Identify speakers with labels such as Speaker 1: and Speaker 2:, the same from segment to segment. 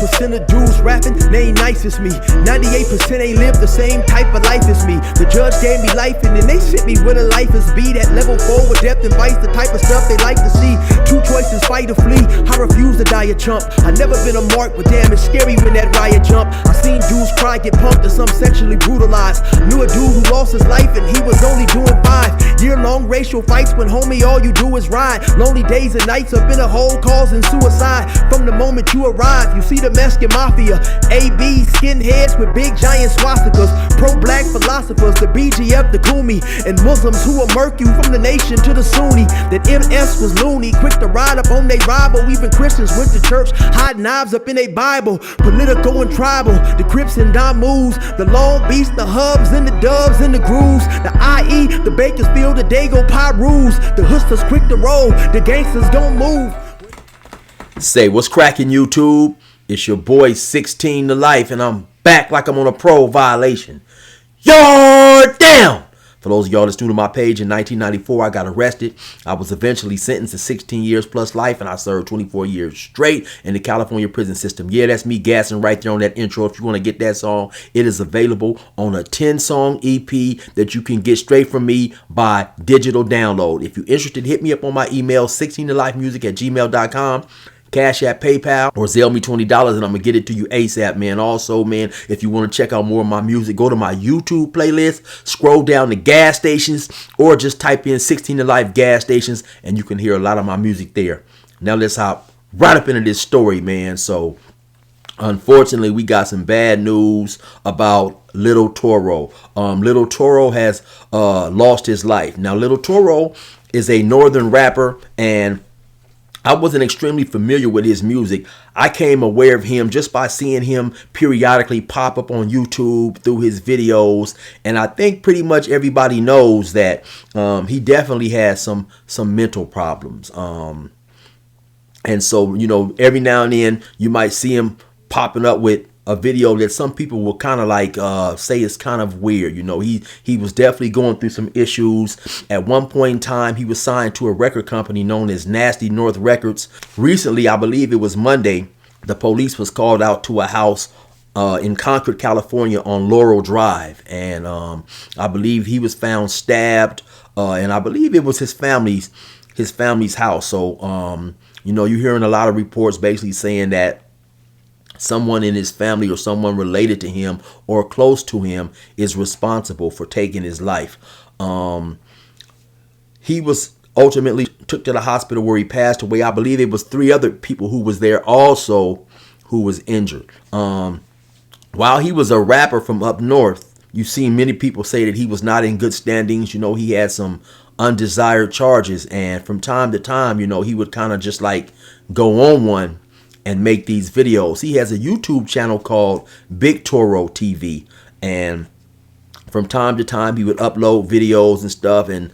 Speaker 1: 1% of dudes rapping, they ain't nice as me. 98% ain't live the same type of life as me. The judge gave me life and then they sent me where the life is be. That level 4 with depth and vice, the type of stuff they like to see. Two choices, fight or flee. I refuse to die a chump. I never been a mark, but damn, it's scary when that riot jump. I seen dudes cry, get pumped, and some sexually brutalized. Knew a dude who lost his life and he was only doing 5 year-long racial fights when homie all you do is ride. Lonely days and nights up in a hole causing suicide. From the moment you arrive, you see the Mexican mafia, AB skinheads with big giant swastikas, pro-black philosophers, the BGF, the Kumi, and Muslims who will murk you from the nation to the Sunni. That MS was loony, quick to ride up on they rival. Even Christians went to church, hide knives up in they Bible. Political and tribal, the Crips and Damus, the Long Beach, the Hubs and the Dubs and the Grooves, the IE, the Bakersfield, the Dago Pyrus, the Hustlers quick to roll, the gangsters don't move.
Speaker 2: Say, what's cracking, YouTube? It's your boy 16 to Life, and I'm back like I'm on a pro violation. You're down! For those of y'all that's new to my page, in 1994, I got arrested. I was eventually sentenced to 16 years plus life, and I served 24 years straight in the California prison system. Yeah, that's me gassing right there on that intro. If you want to get that song, it is available on a 10-song EP that you can get straight from me by digital download. If you're interested, hit me up on my email, 16tolifemusic@gmail.com. Cash App, PayPal, or Zelle me $20 and I'm going to get it to you ASAP, man. Also, man, if you want to check out more of my music, go to my YouTube playlist, scroll down to gas stations, or just type in 16 to Life gas stations and you can hear a lot of my music there. Now let's hop right up into this story, man. So, unfortunately, we got some bad news about Little Toro. Little Toro has lost his life. Now, Little Toro is a northern rapper, and I wasn't extremely familiar with his music. I came aware of him just by seeing him periodically pop up on YouTube through his videos. And I think pretty much everybody knows that he definitely has some mental problems. And so, you know, every now and then you might see him popping up with a video that some people will kind of like say is kind of weird. You know, he was definitely going through some issues. At one point in time, he was signed to a record company known as Nasty North Records. Recently, I believe it was Monday, the police was called out to a house in Concord, California on Laurel Drive. And I believe he was found stabbed, and I believe it was his family's house. So, you know, you're hearing a lot of reports basically saying that someone in his family or someone related to him or close to him is responsible for taking his life. He was ultimately took to the hospital where he passed away. I believe it was 3 other people who was there also who was injured. While he was a rapper from up north, you've seen many people say that he was not in good standings. You know, he had some undesired charges, and from time to time, you know, he would kind of just like go on one and make these videos. He has a YouTube channel called Big Toro TV, and from time to time he would upload videos and stuff. And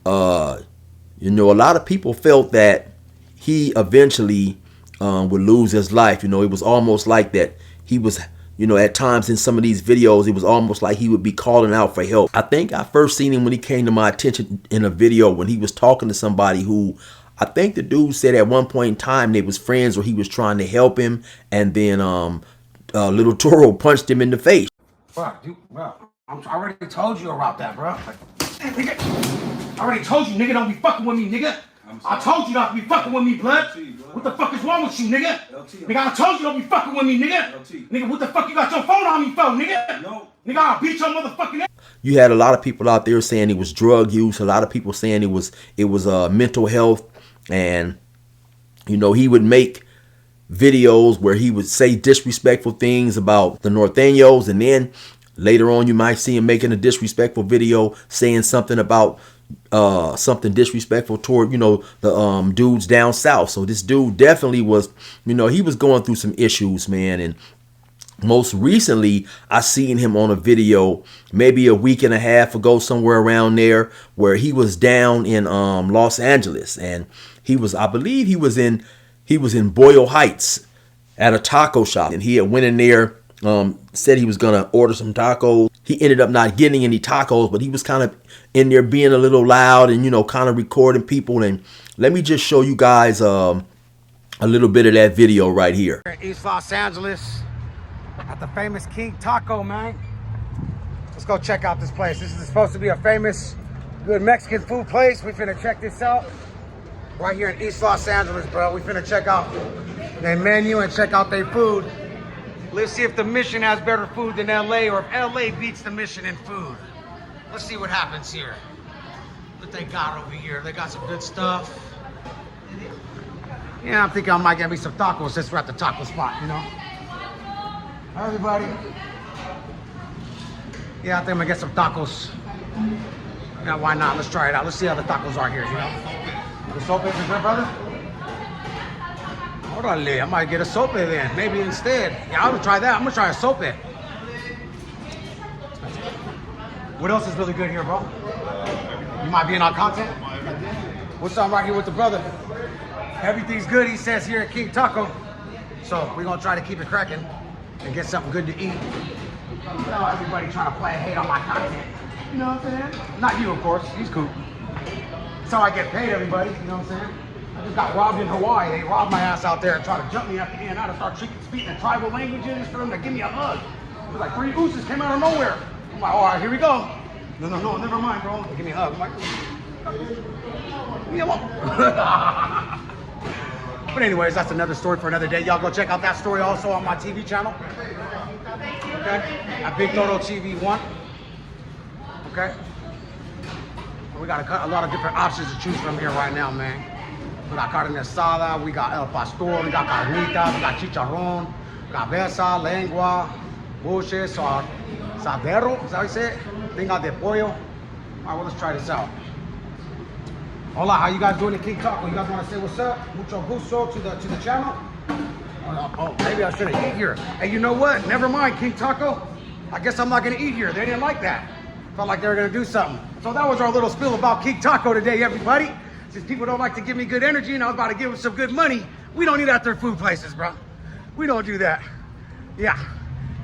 Speaker 2: you know, a lot of people felt that he eventually would lose his life. You know, it was almost like that he was, you know, at times in some of these videos, it was almost like he would be calling out for help. I think I first seen him when he came to my attention in a video when he was talking to somebody who, I think the dude said at one point in time they was friends or he was trying to help him, and then Little Toro punched him in the face.
Speaker 3: Bro, I already told you about that, bro. Nigga, I already told you, nigga, don't be fucking with me, nigga. I told you not to be fucking with me, blood. What the fuck is wrong with you, nigga? Nigga, I told you don't be fucking with me, nigga. Nigga, what the fuck you got your phone on me for, nigga? No. Nigga, I'll beat your motherfucking ass.
Speaker 2: You had a lot of people out there saying it was drug use. A lot of people saying it was mental health. And, you know, he would make videos where he would say disrespectful things about the Norteños. And then later on, you might see him making a disrespectful video saying something about something disrespectful toward, you know, the dudes down south. So this dude definitely was, you know, he was going through some issues, man. And most recently, I seen him on a video maybe a week and a half ago, somewhere around there, where he was down in Los Angeles, and he was, I believe he was in Boyle Heights at a taco shop, and he had went in there, said he was gonna order some tacos. He ended up not getting any tacos, but he was kind of in there being a little loud and, you know, kind of recording people. And let me just show you guys a little bit of that video right here.
Speaker 3: In East Los Angeles at the famous King Taco, man. Let's go check out this place. This is supposed to be a famous, good Mexican food place. We finna check this out right here in East Los Angeles, bro. We finna check out their menu and check out their food. Let's see if the Mission has better food than LA, or if LA beats the Mission in food. Let's see what happens here. What they got over here. They got some good stuff. Yeah, I'm thinking I might get me some tacos since we're at the taco spot, you know? Hi, everybody. Yeah, I think I'm gonna get some tacos. Yeah, why not? Let's try it out. Let's see how the tacos are here, you know? The sope is good, brother? Orale, I might get a sope then, maybe instead. Yeah, I'm gonna try that. I'm gonna try a sope. What else is really good here, bro? You might be in our content? What's up right here with the brother? Everything's good, he says, here at King Taco. So we're gonna try to keep it cracking and get something good to eat. You know, everybody trying to play hate on my content. You know what I'm saying? Not you, of course. He's cool. That's how I get paid, everybody. You know what I'm saying? I just got robbed in Hawaii. They robbed my ass out there and tried to jump me at the end. I had to start speaking in tribal languages for them to give me a hug. It was like 3 oozes came out of nowhere. I'm like, all right, here we go. No, never mind, bro. Give me a hug. I'm like, leave me alone. But anyways, that's another story for another day. Y'all go check out that story also on my TV channel. Okay? At Big Toro TV 1. Okay? We got a lot of different options to choose from here right now, man. We got carne asada, we got el pastor, we got carnitas, we got chicharrón, cabeza, lengua, buches, or sadero, is that how you say it? Tinga de pollo. All right, well, let's try this out. Hola, how you guys doing at King Taco? You guys want to say what's up? Mucho gusto to the channel. Oh, maybe I shouldn't eat here. Hey, you know what? Never mind, King Taco. I guess I'm not gonna eat here. They didn't like that. Felt like they were gonna do something. So that was our little spiel about King Taco today, everybody. Since people don't like to give me good energy and I was about to give them some good money, we don't eat at their food places, bro. We don't do that. Yeah,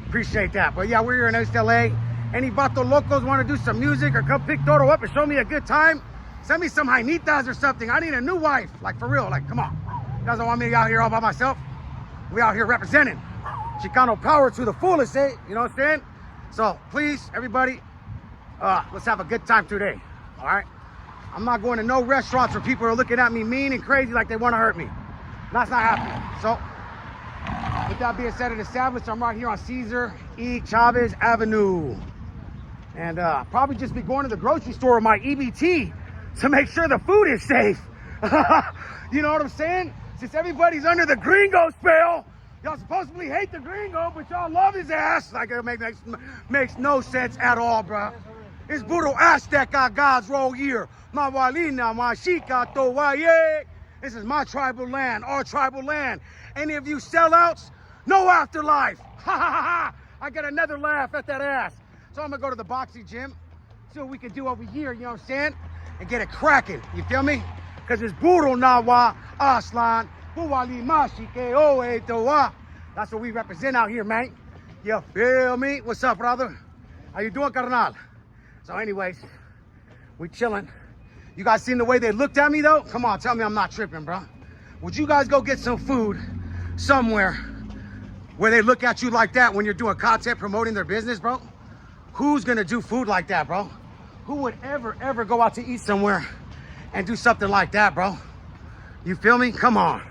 Speaker 3: appreciate that. But yeah, we're here in East LA. Any vato locos want to do some music or come pick Toro up and show me a good time? Send me some jainitas or something. I need a new wife, like for real, like come on. You guys don't want me out here all by myself? We out here representing Chicano power to the fullest, eh? You know what I'm saying? So please, everybody, let's have a good time today, all right? I'm not going to no restaurants where people are looking at me mean and crazy like they want to hurt me. That's not happening. So, with that being said and established, I'm right here on Cesar E. Chavez Avenue. And probably just be going to the grocery store with my EBT to make sure the food is safe. You know what I'm saying? Since everybody's under the gringo spell, y'all supposedly hate the gringo, but y'all love his ass. Like it makes no sense at all, bro. It's Budo Aztec God's roll here. Mawalina, Mashika, Towaye. This is my tribal land, our tribal land. Any of you sellouts, no afterlife. Ha ha ha ha. I get another laugh at that ass. So I'm gonna go to the boxing gym, see what we can do over here, you know what I'm saying? And get it cracking, you feel me? Because it's Budo Nawa, Aslan, Buwali Mashike, Oe, Towa. That's what we represent out here, man. You feel me? What's up, brother? How you doing, carnal? So anyways, we chilling. You guys seen the way they looked at me though? Come on, tell me I'm not tripping, bro. Would you guys go get some food somewhere where they look at you like that when you're doing content promoting their business, bro? Who's gonna do food like that, bro? Who would ever go out to eat somewhere and do something like that, bro? You feel me? Come on.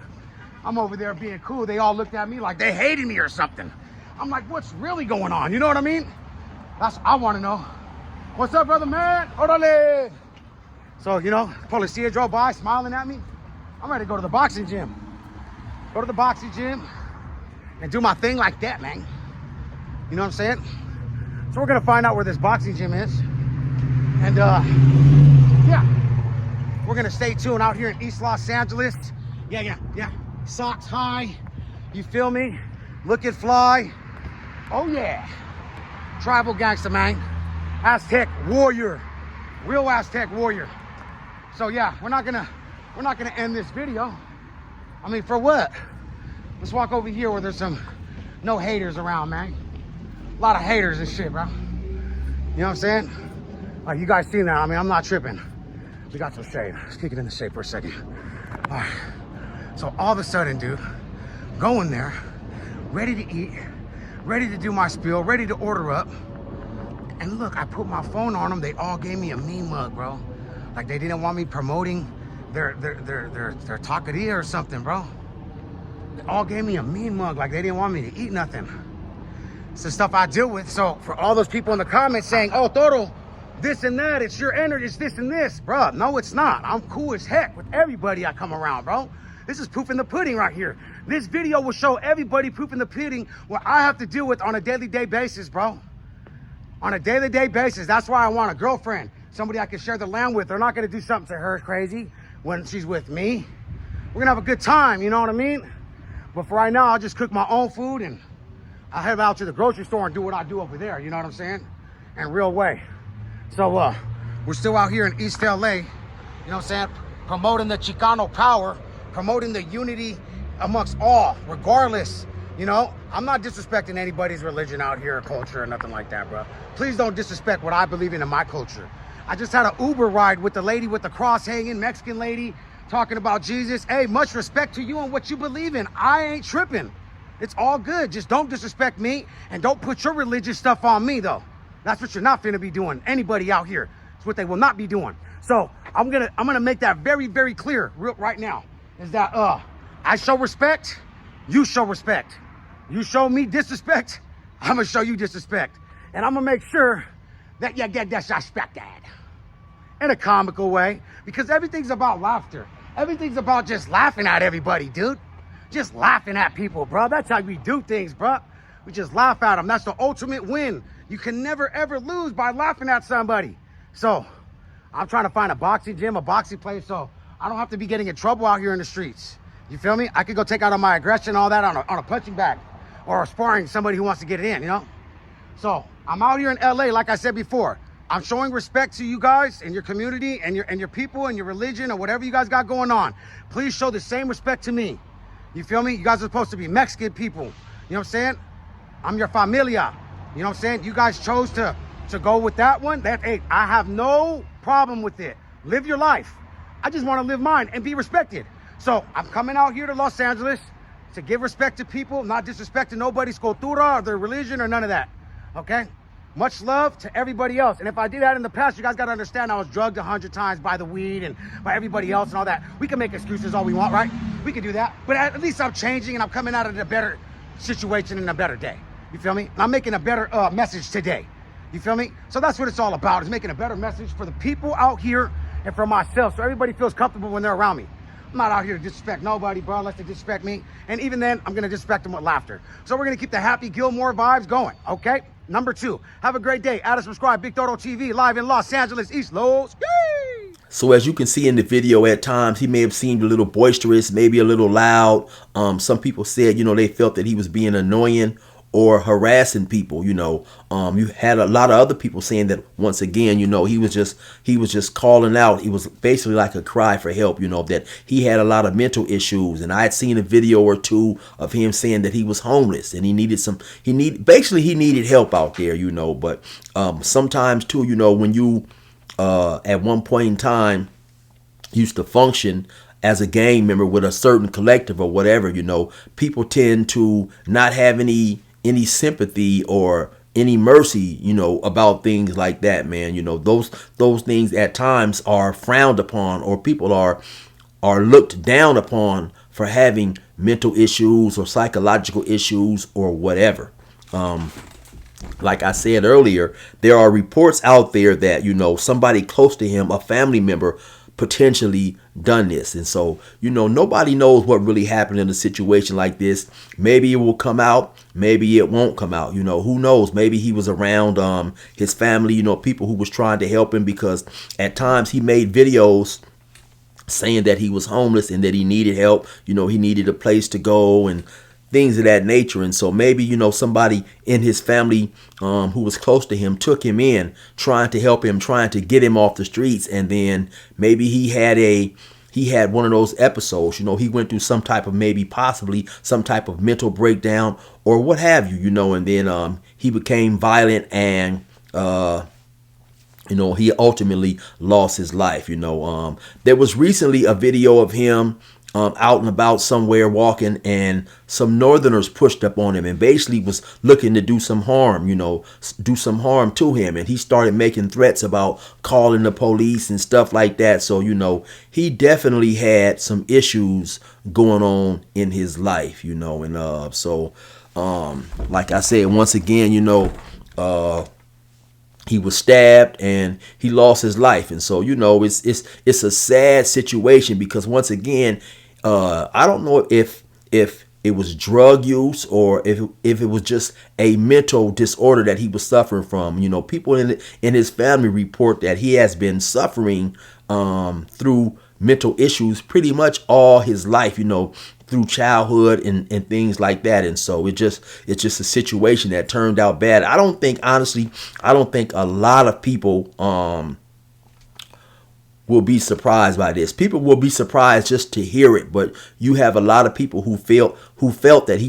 Speaker 3: I'm over there being cool. They all looked at me like they hated me or something. I'm like, what's really going on? You know what I mean? That's what I want to know. What's up, brother, man? Orale. So, you know, policia drove by smiling at me. I'm ready to go to the boxing gym. Go to the boxing gym and do my thing like that, man. You know what I'm saying? So we're going to find out where this boxing gym is. And, yeah. We're going to stay tuned out here in East Los Angeles. Yeah. Socks high. You feel me? Looking fly. Oh, yeah. Tribal gangster, man. Aztec warrior. Real Aztec warrior. So yeah, we're not gonna end this video. I mean, for what? Let's walk over here where there's no haters around, man. A lot of haters and shit, bro. You know what I'm saying? Like, you guys seen that? I mean, I'm not tripping. We got some shade. Let's kick it in the shade for a second. All right. So all of a sudden, dude, going there, ready to eat, ready to do my spiel, ready to order up. And look, I put my phone on them. They all gave me a mean mug, bro. Like they didn't want me promoting their taqueria or something, bro. They all gave me a mean mug, like they didn't want me to eat nothing. It's the stuff I deal with. So for all those people in the comments saying, oh, Toro, this and that, it's your energy, it's this and this, bro. No, it's not. I'm cool as heck with everybody I come around, bro. This is proof in the pudding right here. This video will show everybody proof in the pudding what I have to deal with on a daily basis, bro. On a daily basis. That's why I want a girlfriend. Somebody I can share the land with. They're not going to do something to her crazy when she's with me. We're going to have a good time, you know what I mean? But for right now, I'll just cook my own food and I'll head out to the grocery store and do what I do over there, you know what I'm saying? In real way. So, we're still out here in East LA, you know what I'm saying? Promoting the Chicano power, promoting the unity amongst all, regardless. You know, I'm not disrespecting anybody's religion out here or culture or nothing like that, bro. Please don't disrespect what I believe in my culture. I just had an Uber ride with the lady with the cross hanging, Mexican lady, talking about Jesus. Hey, much respect to you and what you believe in. I ain't tripping. It's all good. Just don't disrespect me and don't put your religious stuff on me, though. That's what you're not finna be doing. Anybody out here. It's what they will not be doing. So I'm gonna make that very, very clear right now. Is that I show respect, you show respect. You show me disrespect, I'm gonna show you disrespect. And I'm gonna make sure that you get disrespected. In a comical way. Because everything's about laughter. Everything's about just laughing at everybody, dude. Just laughing at people, bro. That's how we do things, bro. We just laugh at them. That's the ultimate win. You can never, ever lose by laughing at somebody. So, I'm trying to find a boxing gym, a boxing place, so I don't have to be getting in trouble out here in the streets. You feel me? I could go take out on my aggression, all that on a punching bag. Or sparring somebody who wants to get it in, you know? So, I'm out here in LA, like I said before. I'm showing respect to you guys and your community and your people and your religion or whatever you guys got going on. Please show the same respect to me. You feel me? You guys are supposed to be Mexican people. You know what I'm saying? I'm your familia. You know what I'm saying? You guys chose to go with that one. Hey, I have no problem with it. Live your life. I just want to live mine and be respected. So I'm coming out here to Los Angeles to give respect to people, not disrespecting nobody's cultura or their religion or none of that. Okay? Much love to everybody else. And if I did that in the past, you guys got to understand I was drugged 100 times by the weed and by everybody else and all that. We can make excuses all we want, right? We can do that. But at least I'm changing and I'm coming out of a better situation and a better day. You feel me? And I'm making a better message today. You feel me? So that's what it's all about, is making a better message for the people out here and for myself so everybody feels comfortable when they're around me. I'm not out here to disrespect nobody, bro, unless they disrespect me. And even then, I'm going to disrespect them with laughter. So we're going to keep the Happy Gilmore vibes going, okay? Number 2, have a great day. Add and subscribe. Big Toro TV, live in Los Angeles, East Los. Yay!
Speaker 2: So as you can see in the video, at times he may have seemed a little boisterous, maybe a little loud. Some people said, you know, they felt that he was being annoying or harassing people. You know, you had a lot of other people saying that once again, you know, he was just calling out. He was basically like a cry for help, you know, that he had a lot of mental issues. And I had seen a video or two of him saying that he was homeless and he needed help out there, you know. But sometimes too, you know, when you at one point in time used to function as a gang member with a certain collective or whatever, you know, people tend to not have any sympathy or any mercy, you know, about things like that, man. You know, those things at times are frowned upon, or people are looked down upon for having mental issues or psychological issues or whatever. Like I said earlier, there are reports out there that, you know, somebody close to him, a family member, potentially done this. And so, you know, nobody knows what really happened in a situation like this. Maybe it will come out, maybe it won't come out, you know, who knows? Maybe he was around his family, you know, people who was trying to help him, because at times he made videos saying that he was homeless and that he needed help, you know, he needed a place to go and things of that nature. And so maybe, you know, somebody in his family who was close to him took him in, trying to help him, trying to get him off the streets. And then maybe he had one of those episodes, you know, he went through some type of, maybe possibly some type of mental breakdown or what have you, you know, and then he became violent and you know, he ultimately lost his life. You know, there was recently a video of him out and about somewhere walking, and some northerners pushed up on him and basically was looking to do some harm, do some harm to him. And he started making threats about calling the police and stuff like that. So, he definitely had some issues going on in his life, and so like I said, once again, he was stabbed and he lost his life. And so, it's a sad situation, because once again, I don't know if it was drug use or if it was just a mental disorder that he was suffering from. People in his family report that he has been suffering through mental issues pretty much all his life, through childhood and things like that. And so it's just a situation that turned out bad. I don't think a lot of people will be surprised by this. People will be surprised just to hear it, but you have a lot of people who felt that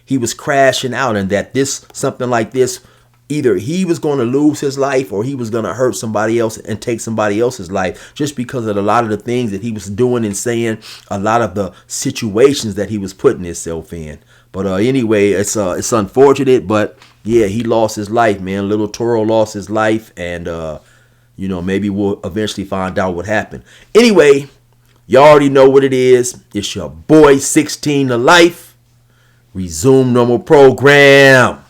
Speaker 2: he was crashing out, and that something like this, either he was going to lose his life or he was going to hurt somebody else and take somebody else's life, just because of a lot of the things that he was doing and saying, a lot of the situations that he was putting himself in. But anyway, it's unfortunate, but yeah, he lost his life, man. Little Toro lost his life, and maybe we'll eventually find out what happened. Anyway, you already know what it is. It's your boy 16 to life. Resume normal program.